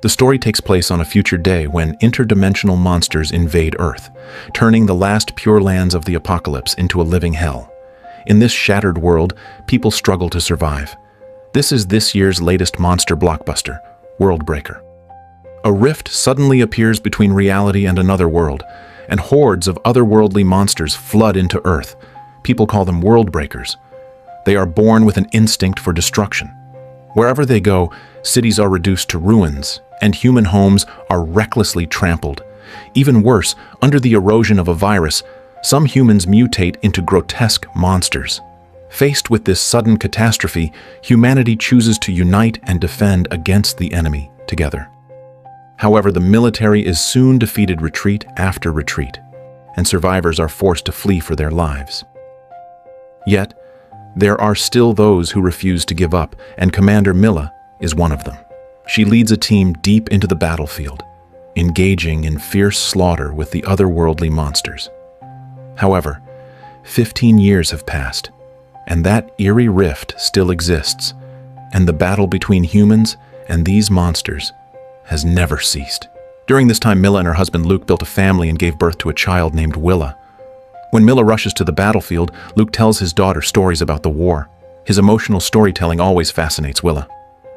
The story takes place on a future day when interdimensional monsters invade Earth, turning the last pure lands of the apocalypse into a living hell. In this shattered world, people struggle to survive. This is this year's latest monster blockbuster, Worldbreaker. A rift suddenly appears between reality and another world, and hordes of otherworldly monsters flood into Earth. People call them Worldbreakers. They are born with an instinct for destruction. Wherever they go, cities are reduced to ruins, and human homes are recklessly trampled. Even worse, under the erosion of a virus, some humans mutate into grotesque monsters. Faced with this sudden catastrophe, humanity chooses to unite and defend against the enemy together. However, the military is soon defeated retreat after retreat, and survivors are forced to flee for their lives. Yet, there are still those who refuse to give up, and Commander Milla is one of them. She leads a team deep into the battlefield, engaging in fierce slaughter with the otherworldly monsters. However, 15 years have passed, and that eerie rift still exists, and the battle between humans and these monsters has never ceased. During this time, Milla and her husband Luke built a family and gave birth to a child named Willa. When Milla rushes to the battlefield, Luke tells his daughter stories about the war. His emotional storytelling always fascinates Willa.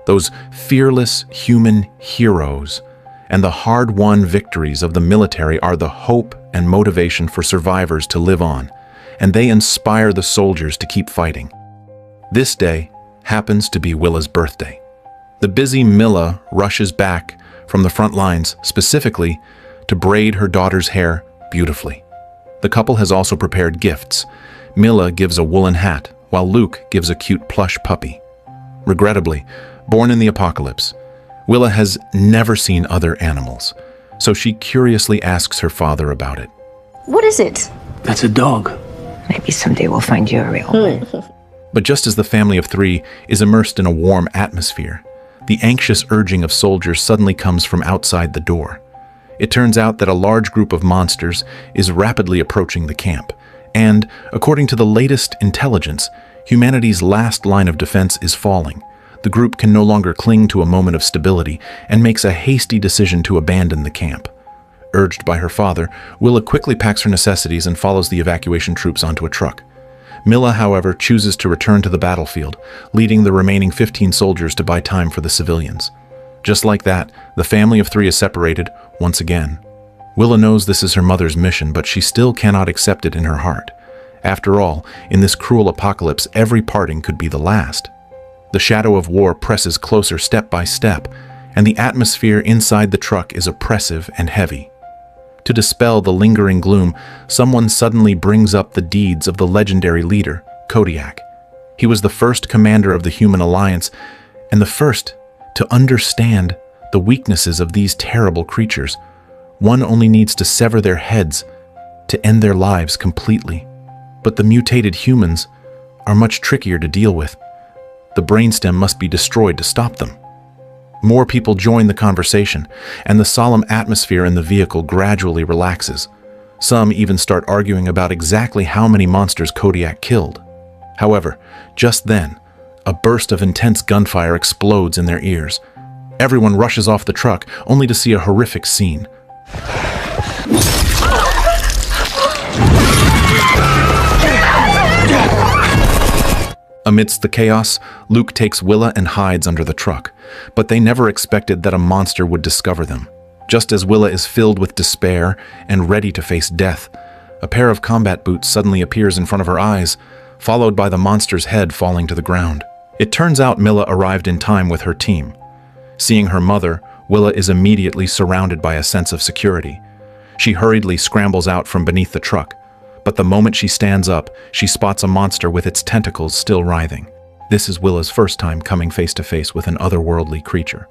Those fearless human heroes and the hard-won victories of the military are the hope and motivation for survivors to live on, and they inspire the soldiers to keep fighting. This day happens to be Willa's birthday. The busy Milla rushes back from the front lines specifically to braid her daughter's hair beautifully. The couple has also prepared gifts. Milla gives a woolen hat, while Luke gives a cute plush puppy. Regrettably, born in the apocalypse, Willa has never seen other animals, so she curiously asks her father about it. What is it? That's a dog. Maybe someday we'll find you a real one. But just as the family of three is immersed in a warm atmosphere, the anxious urging of soldiers suddenly comes from outside the door. It turns out that a large group of monsters is rapidly approaching the camp, and, according to the latest intelligence, humanity's last line of defense is falling. The group can no longer cling to a moment of stability and makes a hasty decision to abandon the camp. Urged by her father, Willa quickly packs her necessities and follows the evacuation troops onto a truck. Milla, however, chooses to return to the battlefield, leading the remaining 15 soldiers to buy time for the civilians. Just like that, the family of three is separated once again. Willa knows this is her mother's mission, but she still cannot accept it in her heart. After all, in this cruel apocalypse, every parting could be the last. The shadow of war presses closer step by step, and the atmosphere inside the truck is oppressive and heavy. To dispel the lingering gloom, someone suddenly brings up the deeds of the legendary leader, Kodiak. He was the first commander of the Human Alliance, and the first to understand the weaknesses of these terrible creatures. One only needs to sever their heads to end their lives completely. But the mutated humans are much trickier to deal with. The brainstem must be destroyed to stop them. More people join the conversation, and the solemn atmosphere in the vehicle gradually relaxes. Some even start arguing about exactly how many monsters Kodiak killed. However, just then, a burst of intense gunfire explodes in their ears. Everyone rushes off the truck, only to see a horrific scene. Amidst the chaos, Luke takes Willa and hides under the truck, but they never expected that a monster would discover them. Just as Willa is filled with despair and ready to face death, a pair of combat boots suddenly appears in front of her eyes, followed by the monster's head falling to the ground. It turns out Milla arrived in time with her team. Seeing her mother, Willa is immediately surrounded by a sense of security. She hurriedly scrambles out from beneath the truck, but the moment she stands up, she spots a monster with its tentacles still writhing. This is Willa's first time coming face to face with an otherworldly creature.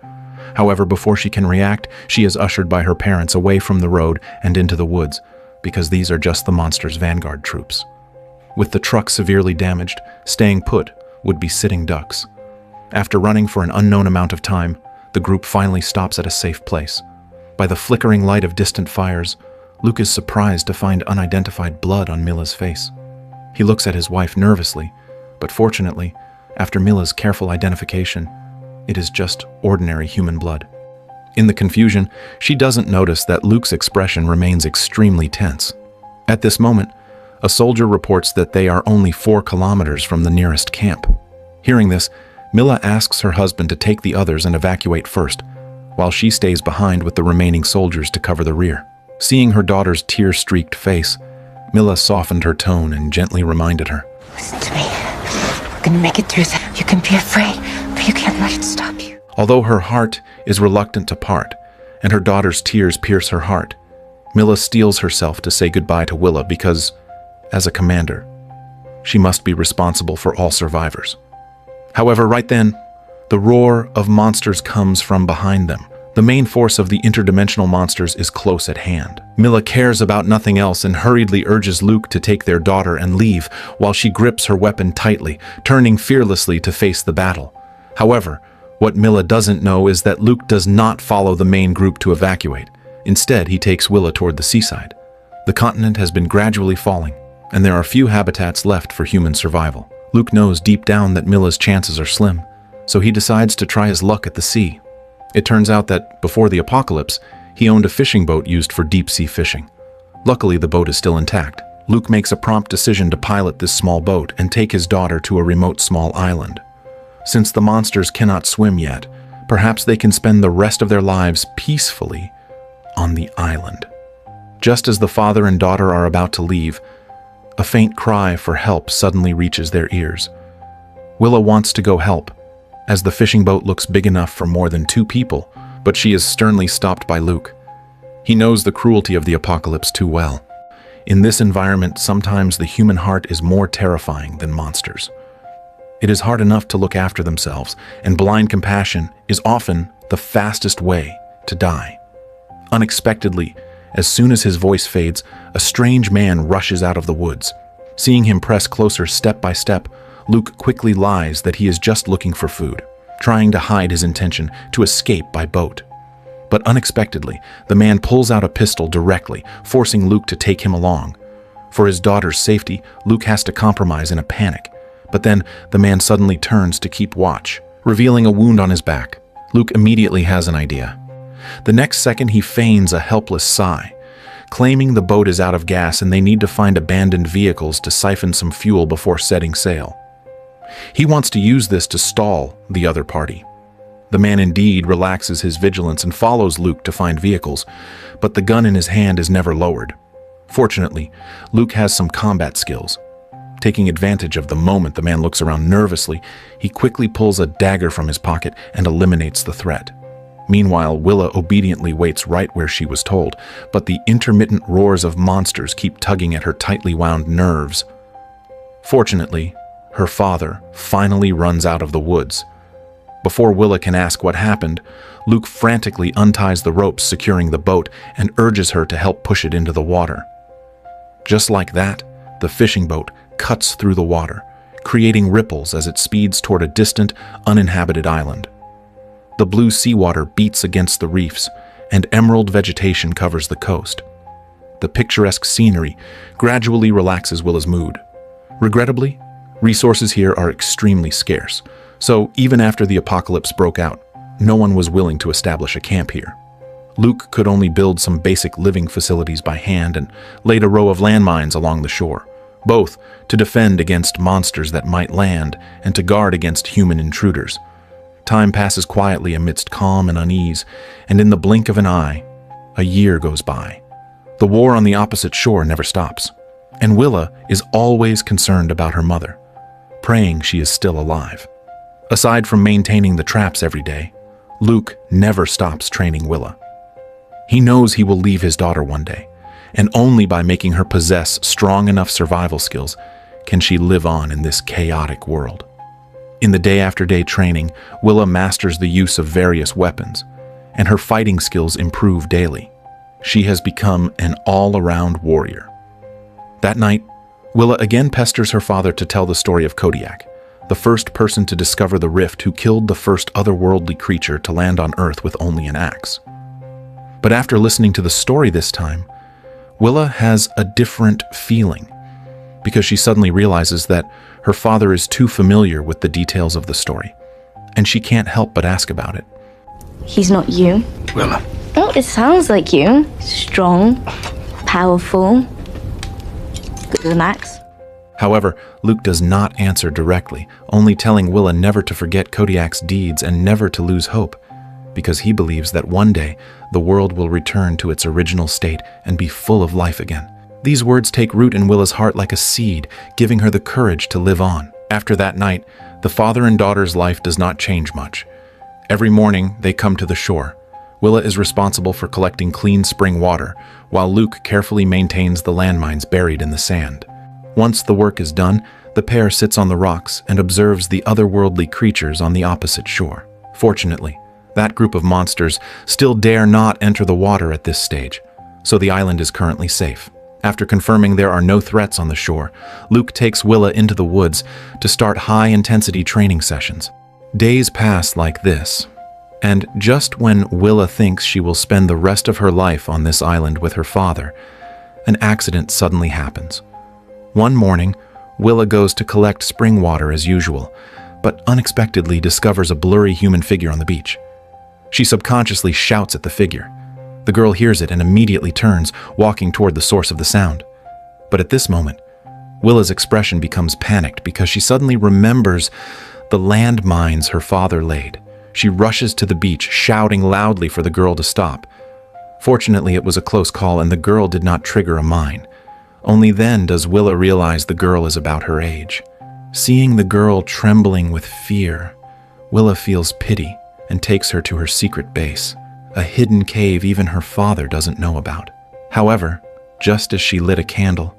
However, before she can react, she is ushered by her parents away from the road and into the woods, because these are just the monster's vanguard troops. With the truck severely damaged, staying put would be sitting ducks. After running for an unknown amount of time, the group finally stops at a safe place. By the flickering light of distant fires, Luke is surprised to find unidentified blood on Milla's face. He looks at his wife nervously, but fortunately, after Milla's careful identification, it is just ordinary human blood. In the confusion, she doesn't notice that Luke's expression remains extremely tense. At this moment, a soldier reports that they are only 4 kilometers from the nearest camp. Hearing this, Milla asks her husband to take the others and evacuate first, while she stays behind with the remaining soldiers to cover the rear. Seeing her daughter's tear-streaked face, Milla softened her tone and gently reminded her. Listen to me. We're gonna make it through that. You can be afraid, but you can't let it stop you. Although her heart is reluctant to part, and her daughter's tears pierce her heart, Milla steels herself to say goodbye to Willa because, as a commander, she must be responsible for all survivors. However, right then, the roar of monsters comes from behind them. The main force of the interdimensional monsters is close at hand. Milla cares about nothing else and hurriedly urges Luke to take their daughter and leave while she grips her weapon tightly, turning fearlessly to face the battle. However, what Milla doesn't know is that Luke does not follow the main group to evacuate. Instead, he takes Willa toward the seaside. The continent has been gradually falling, and there are few habitats left for human survival. Luke knows deep down that Milla's chances are slim, so he decides to try his luck at the sea. It turns out that, before the apocalypse, he owned a fishing boat used for deep-sea fishing. Luckily, the boat is still intact. Luke makes a prompt decision to pilot this small boat and take his daughter to a remote small island. Since the monsters cannot swim yet, perhaps they can spend the rest of their lives peacefully on the island. Just as the father and daughter are about to leave, a faint cry for help suddenly reaches their ears. Willa wants to go help, as the fishing boat looks big enough for more than 2 people, but she is sternly stopped by Luke. He knows the cruelty of the apocalypse too well. In this environment, sometimes the human heart is more terrifying than monsters. It is hard enough to look after themselves, and blind compassion is often the fastest way to die. Unexpectedly, as soon as his voice fades, a strange man rushes out of the woods. Seeing him press closer step by step, Luke quickly lies that he is just looking for food, trying to hide his intention to escape by boat. But unexpectedly, the man pulls out a pistol directly, forcing Luke to take him along. For his daughter's safety, Luke has to compromise in a panic. But then, the man suddenly turns to keep watch, revealing a wound on his back. Luke immediately has an idea. The next second, he feigns a helpless sigh, claiming the boat is out of gas and they need to find abandoned vehicles to siphon some fuel before setting sail. He wants to use this to stall the other party. The man indeed relaxes his vigilance and follows Luke to find vehicles, but the gun in his hand is never lowered. Fortunately, Luke has some combat skills. Taking advantage of the moment the man looks around nervously, he quickly pulls a dagger from his pocket and eliminates the threat. Meanwhile, Willa obediently waits right where she was told, but the intermittent roars of monsters keep tugging at her tightly wound nerves. Fortunately, her father finally runs out of the woods. Before Willa can ask what happened, Luke frantically unties the ropes securing the boat and urges her to help push it into the water. Just like that, the fishing boat cuts through the water, creating ripples as it speeds toward a distant, uninhabited island. The blue seawater beats against the reefs, and emerald vegetation covers the coast. The picturesque scenery gradually relaxes Willa's mood. Regrettably, resources here are extremely scarce, so even after the apocalypse broke out, no one was willing to establish a camp here. Luke could only build some basic living facilities by hand and laid a row of landmines along the shore, both to defend against monsters that might land and to guard against human intruders. Time passes quietly amidst calm and unease, and in the blink of an eye, a year goes by. The war on the opposite shore never stops, and Willa is always concerned about her mother, praying she is still alive. Aside from maintaining the traps every day, Luke never stops training Willa. He knows he will leave his daughter one day, and only by making her possess strong enough survival skills can she live on in this chaotic world. In the day-after-day training, Willa masters the use of various weapons, and her fighting skills improve daily. She has become an all-around warrior. That night, Willa again pesters her father to tell the story of Kodiak, the first person to discover the rift who killed the first otherworldly creature to land on Earth with only an axe. But after listening to the story this time, Willa has a different feeling, because she suddenly realizes that her father is too familiar with the details of the story, and she can't help but ask about it. He's not you? Willa? Oh, it sounds like you. Strong, powerful, good as an axe. However, Luke does not answer directly, only telling Willa never to forget Kodiak's deeds and never to lose hope, because he believes that one day the world will return to its original state and be full of life again. These words take root in Willa's heart like a seed, giving her the courage to live on. After that night, the father and daughter's life does not change much. Every morning, they come to the shore. Willa is responsible for collecting clean spring water, while Luke carefully maintains the landmines buried in the sand. Once the work is done, the pair sits on the rocks and observes the otherworldly creatures on the opposite shore. Fortunately, that group of monsters still dare not enter the water at this stage, so the island is currently safe. After confirming there are no threats on the shore, Luke takes Willa into the woods to start high-intensity training sessions. Days pass like this, and just when Willa thinks she will spend the rest of her life on this island with her father, an accident suddenly happens. One morning, Willa goes to collect spring water as usual, but unexpectedly discovers a blurry human figure on the beach. She subconsciously shouts at the figure. The girl hears it and immediately turns, walking toward the source of the sound. But at this moment, Willa's expression becomes panicked because she suddenly remembers the landmines her father laid. She rushes to the beach, shouting loudly for the girl to stop. Fortunately, it was a close call and the girl did not trigger a mine. Only then does Willa realize the girl is about her age. Seeing the girl trembling with fear, Willa feels pity and takes her to her secret base, a hidden cave even her father doesn't know about. However, just as she lit a candle,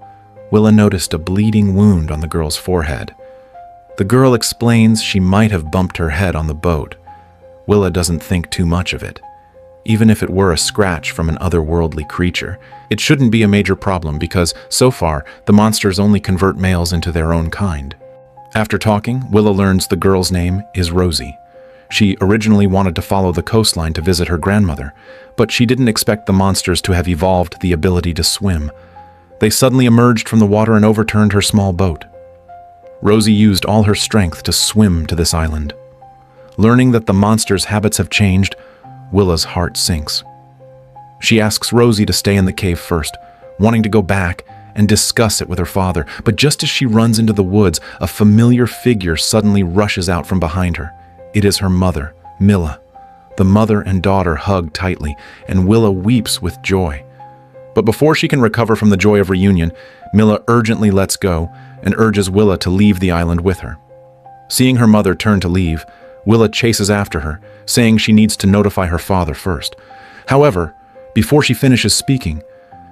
Willa noticed a bleeding wound on the girl's forehead. The girl explains she might have bumped her head on the boat. Willa doesn't think too much of it. Even if it were a scratch from an otherworldly creature, it shouldn't be a major problem because, so far, the monsters only convert males into their own kind. After talking, Willa learns the girl's name is Rosie. She originally wanted to follow the coastline to visit her grandmother, but she didn't expect the monsters to have evolved the ability to swim. They suddenly emerged from the water and overturned her small boat. Rosie used all her strength to swim to this island. Learning that the monsters' habits have changed, Willa's heart sinks. She asks Rosie to stay in the cave first, wanting to go back and discuss it with her father, but just as she runs into the woods, a familiar figure suddenly rushes out from behind her. It is her mother, Milla. The mother and daughter hug tightly, and Willa weeps with joy. But before she can recover from the joy of reunion, Milla urgently lets go and urges Willa to leave the island with her. Seeing her mother turn to leave, Willa chases after her, saying she needs to notify her father first. However, before she finishes speaking,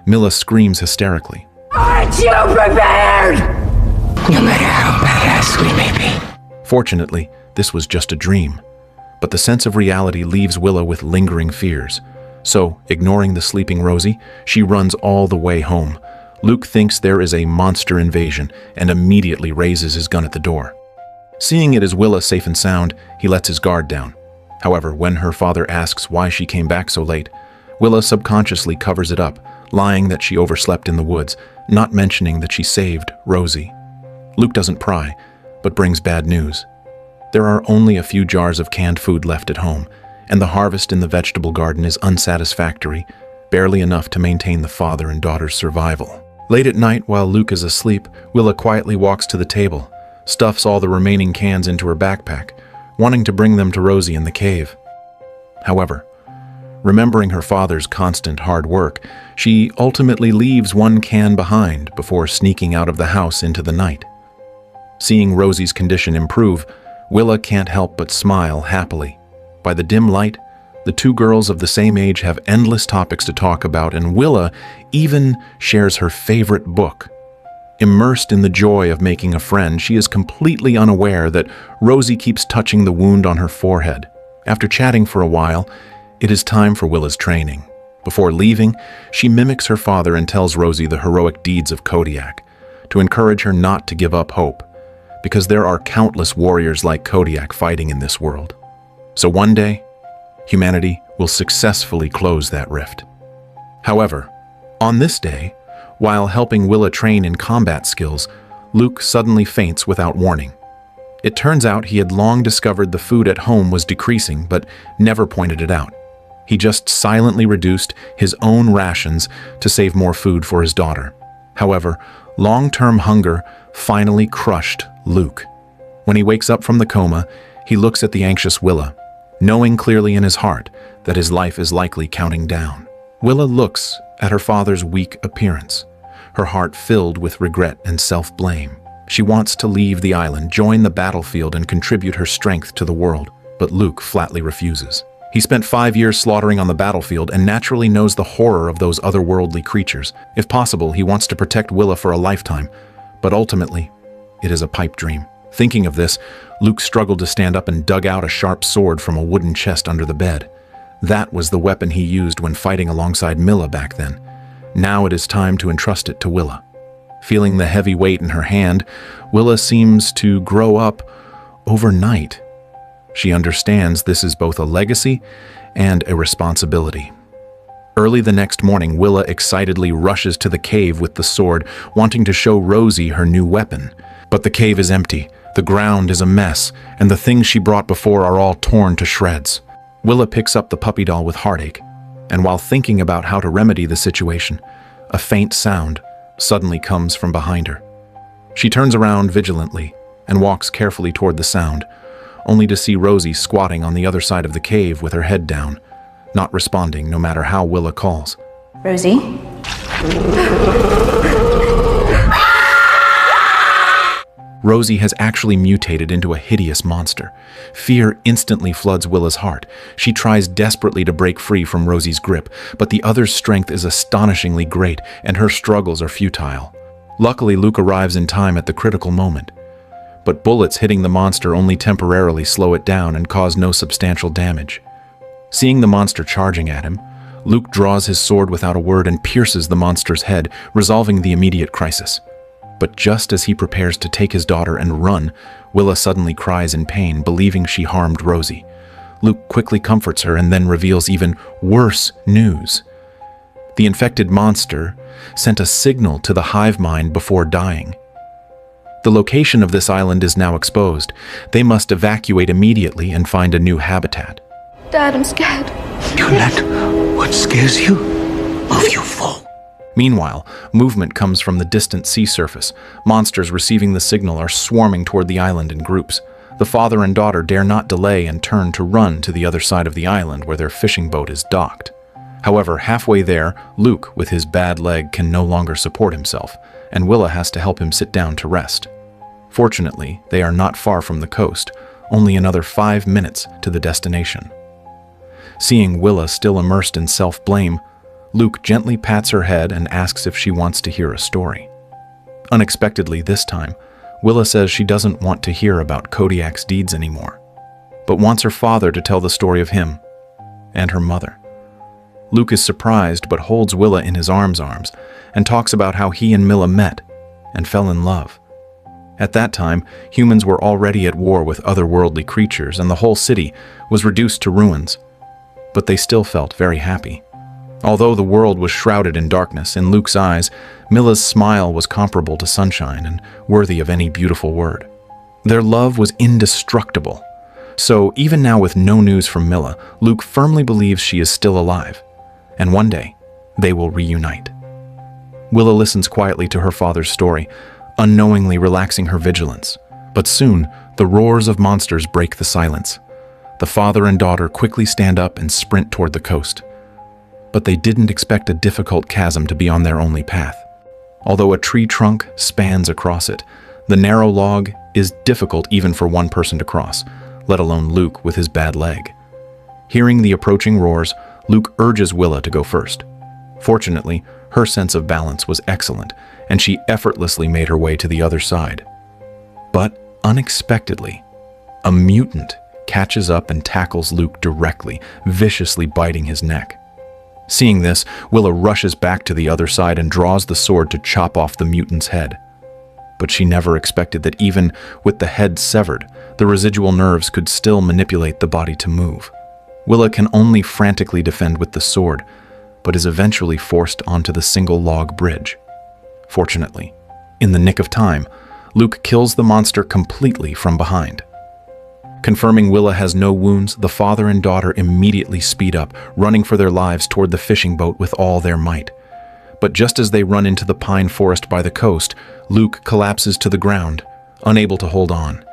Milla screams hysterically. Aren't you prepared? No matter how badass we may be. Fortunately, this was just a dream, but the sense of reality leaves Willa with lingering fears. So, ignoring the sleeping Rosie, she runs all the way home. Luke thinks there is a monster invasion and immediately raises his gun at the door. Seeing it is Willa safe and sound, he lets his guard down. However, when her father asks why she came back so late, Willa subconsciously covers it up, lying that she overslept in the woods, not mentioning that she saved Rosie. Luke doesn't pry, but brings bad news. There are only a few jars of canned food left at home, and the harvest in the vegetable garden is unsatisfactory, barely enough to maintain the father and daughter's survival. Late at night, while Luke is asleep, Willa quietly walks to the table, stuffs all the remaining cans into her backpack, wanting to bring them to Rosie in the cave. However, remembering her father's constant hard work, she ultimately leaves one can behind before sneaking out of the house into the night. Seeing Rosie's condition improve, Willa can't help but smile happily. By the dim light, the two girls of the same age have endless topics to talk about, and Willa even shares her favorite book. Immersed in the joy of making a friend, she is completely unaware that Rosie keeps touching the wound on her forehead. After chatting for a while, it is time for Willa's training. Before leaving, she mimics her father and tells Rosie the heroic deeds of Kodiak, to encourage her not to give up hope, because there are countless warriors like Kodiak fighting in this world. So one day, humanity will successfully close that rift. However, on this day, while helping Willa train in combat skills, Luke suddenly faints without warning. It turns out he had long discovered the food at home was decreasing, but never pointed it out. He just silently reduced his own rations to save more food for his daughter. However, long-term hunger finally crushed Luke. When he wakes up from the coma, he looks at the anxious Willa, knowing clearly in his heart that his life is likely counting down. Willa looks at her father's weak appearance, her heart filled with regret and self-blame. She wants to leave the island, join the battlefield, and contribute her strength to the world, but Luke flatly refuses. He spent 5 years slaughtering on the battlefield and naturally knows the horror of those otherworldly creatures. If possible, he wants to protect Willa for a lifetime, but ultimately, it is a pipe dream. Thinking of this, Luke struggled to stand up and dug out a sharp sword from a wooden chest under the bed. That was the weapon he used when fighting alongside Milla back then. Now it is time to entrust it to Willa. Feeling the heavy weight in her hand, Willa seems to grow up overnight. She understands this is both a legacy and a responsibility. Early the next morning, Willa excitedly rushes to the cave with the sword, wanting to show Rosie her new weapon. But the cave is empty, the ground is a mess, and the things she brought before are all torn to shreds. Willa picks up the puppy doll with heartache, and while thinking about how to remedy the situation, a faint sound suddenly comes from behind her. She turns around vigilantly and walks carefully toward the sound, only to see Rosie squatting on the other side of the cave with her head down, not responding no matter how Willa calls. Rosie? Rosie has actually mutated into a hideous monster. Fear instantly floods Willa's heart. She tries desperately to break free from Rosie's grip, but the other's strength is astonishingly great, and her struggles are futile. Luckily, Luke arrives in time at the critical moment. But bullets hitting the monster only temporarily slow it down and cause no substantial damage. Seeing the monster charging at him, Luke draws his sword without a word and pierces the monster's head, resolving the immediate crisis. But just as he prepares to take his daughter and run, Willa suddenly cries in pain, believing she harmed Rosie. Luke quickly comforts her and then reveals even worse news. The infected monster sent a signal to the hive mind before dying. The location of this island is now exposed. They must evacuate immediately and find a new habitat. Dad, I'm scared. You let what scares you move you fall. Meanwhile, movement comes from the distant sea surface. Monsters receiving the signal are swarming toward the island in groups. The father and daughter dare not delay and turn to run to the other side of the island where their fishing boat is docked. However, halfway there, Luke, with his bad leg, can no longer support himself, and Willa has to help him sit down to rest. Fortunately, they are not far from the coast, only another 5 minutes to the destination. Seeing Willa still immersed in self-blame, Luke gently pats her head and asks if she wants to hear a story. Unexpectedly this time, Willa says she doesn't want to hear about Kodiak's deeds anymore, but wants her father to tell the story of him and her mother. Luke is surprised but holds Willa in his arms and talks about how he and Milla met and fell in love. At that time, humans were already at war with otherworldly creatures and the whole city was reduced to ruins, but they still felt very happy. Although the world was shrouded in darkness, in Luke's eyes, Milla's smile was comparable to sunshine and worthy of any beautiful word. Their love was indestructible. So even now with no news from Milla, Luke firmly believes she is still alive, and one day they will reunite. Willa listens quietly to her father's story, unknowingly relaxing her vigilance. But soon, the roars of monsters break the silence. The father and daughter quickly stand up and sprint toward the coast. But they didn't expect a difficult chasm to be on their only path. Although a tree trunk spans across it, the narrow log is difficult even for one person to cross, let alone Luke with his bad leg. Hearing the approaching roars, Luke urges Willa to go first. Fortunately, her sense of balance was excellent, and she effortlessly made her way to the other side. But unexpectedly, a mutant catches up and tackles Luke directly, viciously biting his neck. Seeing this, Willa rushes back to the other side and draws the sword to chop off the mutant's head. But she never expected that even with the head severed, the residual nerves could still manipulate the body to move. Willa can only frantically defend with the sword, but is eventually forced onto the single log bridge. Fortunately, in the nick of time, Luke kills the monster completely from behind. Confirming Willa has no wounds, the father and daughter immediately speed up, running for their lives toward the fishing boat with all their might. But just as they run into the pine forest by the coast, Luke collapses to the ground, unable to hold on.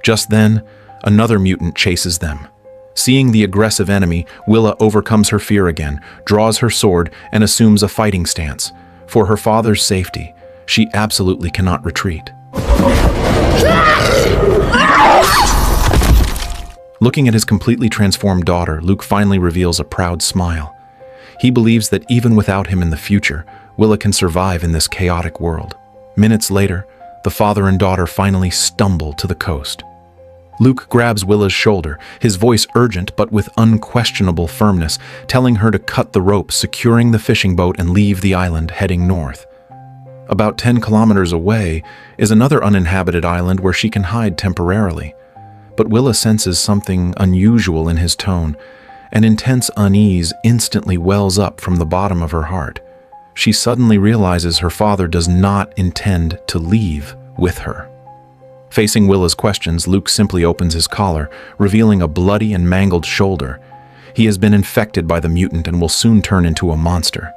Just then, another mutant chases them. Seeing the aggressive enemy, Willa overcomes her fear again, draws her sword, and assumes a fighting stance. For her father's safety, she absolutely cannot retreat. Looking at his completely transformed daughter, Luke finally reveals a proud smile. He believes that even without him in the future, Willa can survive in this chaotic world. Minutes later, the father and daughter finally stumble to the coast. Luke grabs Willa's shoulder, his voice urgent but with unquestionable firmness, telling her to cut the rope securing the fishing boat and leave the island, heading north. About 10 kilometers away is another uninhabited island where she can hide temporarily. But Willa senses something unusual in his tone. An intense unease instantly wells up from the bottom of her heart. She suddenly realizes her father does not intend to leave with her. Facing Willa's questions, Luke simply opens his collar, revealing a bloody and mangled shoulder. He has been infected by the mutant and will soon turn into a monster.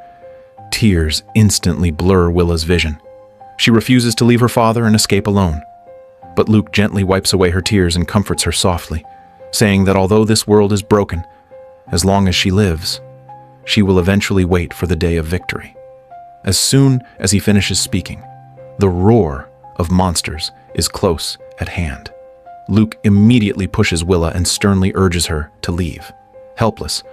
Tears instantly blur Willa's vision. She refuses to leave her father and escape alone. But Luke gently wipes away her tears and comforts her softly, saying that although this world is broken, as long as she lives, she will eventually wait for the day of victory. As soon as he finishes speaking, the roar of monsters is close at hand. Luke immediately pushes Willa and sternly urges her to leave. Helpless,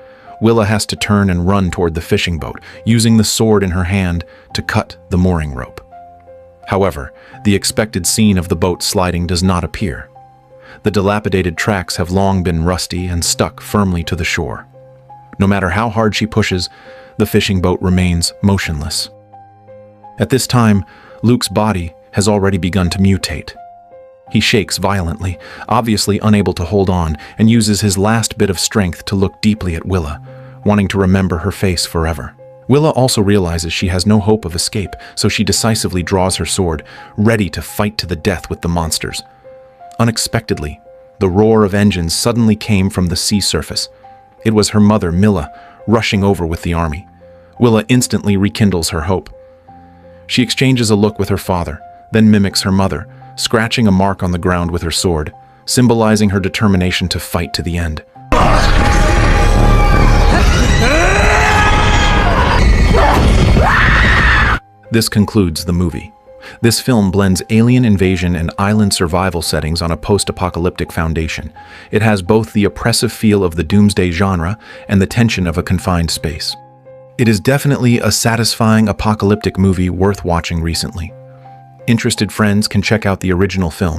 Willa has to turn and run toward the fishing boat, using the sword in her hand to cut the mooring rope. However, the expected scene of the boat sliding does not appear. The dilapidated tracks have long been rusty and stuck firmly to the shore. No matter how hard she pushes, the fishing boat remains motionless. At this time, Luke's body has already begun to mutate. He shakes violently, obviously unable to hold on, and uses his last bit of strength to look deeply at Willa, wanting to remember her face forever. Willa also realizes she has no hope of escape, so she decisively draws her sword, ready to fight to the death with the monsters. Unexpectedly, the roar of engines suddenly came from the sea surface. It was her mother, Milla, rushing over with the army. Willa instantly rekindles her hope. She exchanges a look with her father, then mimics her mother, scratching a mark on the ground with her sword, symbolizing her determination to fight to the end. This concludes the movie. This film blends alien invasion and island survival settings on a post-apocalyptic foundation. It has both the oppressive feel of the doomsday genre and the tension of a confined space. It is definitely a satisfying apocalyptic movie worth watching recently. Interested friends can check out the original film.